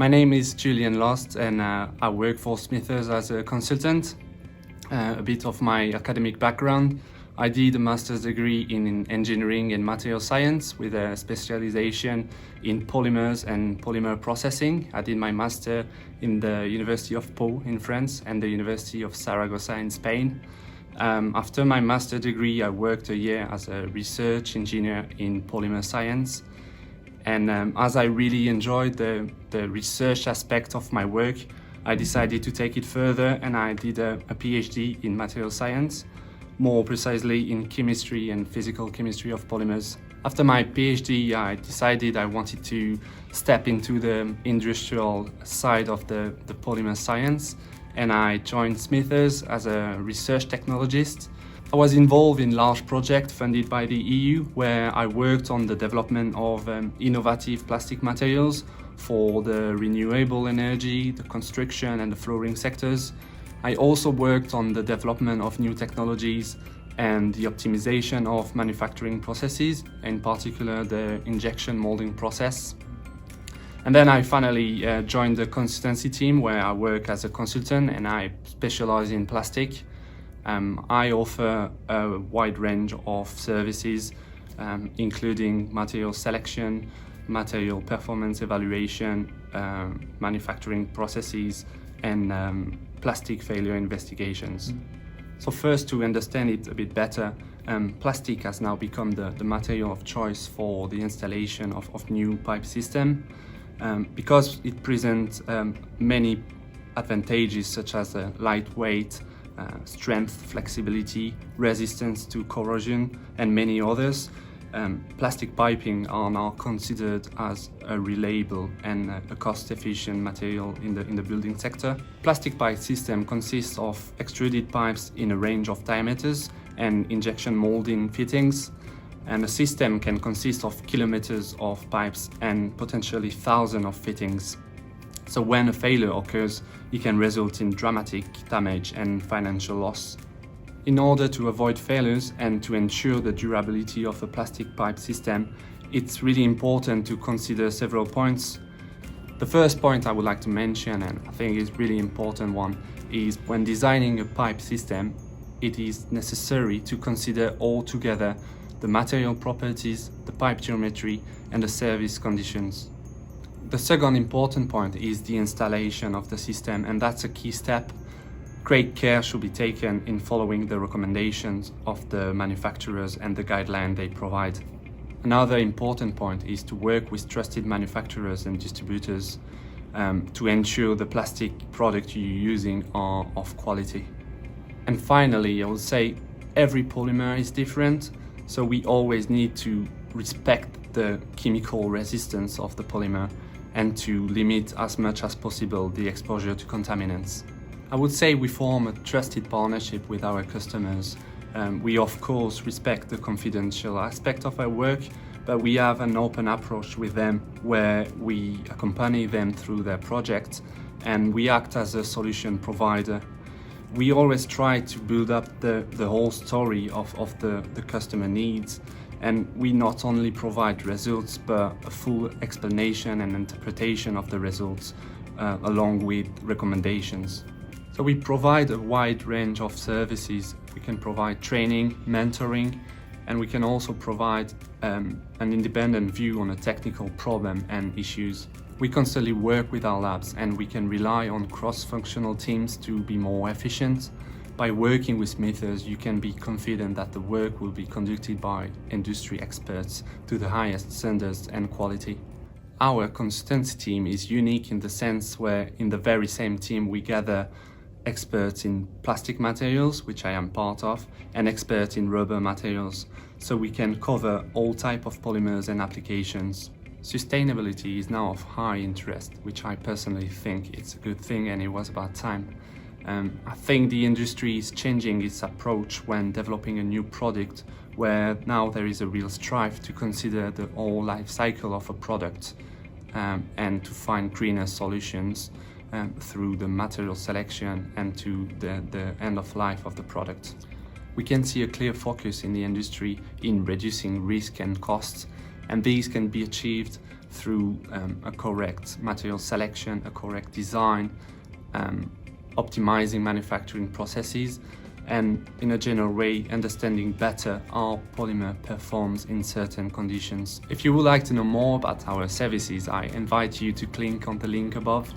My name is Julien Loste and I work for Smithers as a consultant. A bit of my academic background. I did a master's degree in engineering and material science with a specialization in polymers and polymer processing. I did my master in the University of Pau in France and the University of Saragossa in Spain. After my master's degree, I worked a year as a research engineer in polymer science. And as I really enjoyed the research aspect of my work, I decided to take it further and I did a PhD in material science, more precisely in chemistry and physical chemistry of polymers. After my PhD, I decided I wanted to step into the industrial side of the polymer science, and I joined Smithers as a research technologist. I was involved in large projects funded by the EU, where I worked on the development of innovative plastic materials for the renewable energy, the construction and the flooring sectors. I also worked on the development of new technologies and the optimization of manufacturing processes, in particular the injection molding process. And then I finally joined the consultancy team, where I work as a consultant and I specialize in plastic. I offer a wide range of services, including material selection, material performance evaluation, manufacturing processes, and plastic failure investigations. So first, to understand it a bit better, plastic has now become the material of choice for the installation of new pipe system because it presents many advantages such as lightweight, strength, flexibility, resistance to corrosion, and many others. Plastic piping are now considered as a reliable and a cost-efficient material in the building sector. Plastic pipe system consists of extruded pipes in a range of diameters and injection molding fittings, and a system can consist of kilometers of pipes and potentially thousands of fittings. So when a failure occurs, it can result in dramatic damage and financial loss. In order to avoid failures and to ensure the durability of a plastic pipe system, it's really important to consider several points. The first point I would like to mention, and I think is really important one, is when designing a pipe system, it is necessary to consider altogether the material properties, the pipe geometry, and the service conditions. The second important point is the installation of the system, and that's a key step. Great care should be taken in following the recommendations of the manufacturers and the guidelines they provide. Another important point is to work with trusted manufacturers and distributors to ensure the plastic products you're using are of quality. And finally, I would say every polymer is different, so we always need to respect the chemical resistance of the polymer and to limit as much as possible the exposure to contaminants. I would say we form a trusted partnership with our customers. We of course respect the confidential aspect of our work, but we have an open approach with them where we accompany them through their projects and we act as a solution provider. We always try to build up the whole story of the customer needs, and we not only provide results but a full explanation and interpretation of the results along with recommendations. So we provide a wide range of services. We can provide training, mentoring, and we can also provide an independent view on a technical problem and issues. We constantly work with our labs and we can rely on cross-functional teams to be more efficient. By working with Smithers, you can be confident that the work will be conducted by industry experts to the highest standards and quality. Our consultancy team is unique in the sense where in the very same team we gather experts in plastic materials, which I am part of, and experts in rubber materials, so we can cover all types of polymers and applications. Sustainability is now of high interest, which I personally think it's a good thing and it was about time. I think the industry is changing its approach when developing a new product, where now there is a real strive to consider the whole life cycle of a product and to find greener solutions through the material selection and to the end of life of the product. We can see a clear focus in the industry in reducing risk and costs, and these can be achieved through a correct material selection, a correct design, optimizing manufacturing processes, and in a general way understanding better how polymer performs in certain conditions. If you would like to know more about our services, I invite you to click on the link above.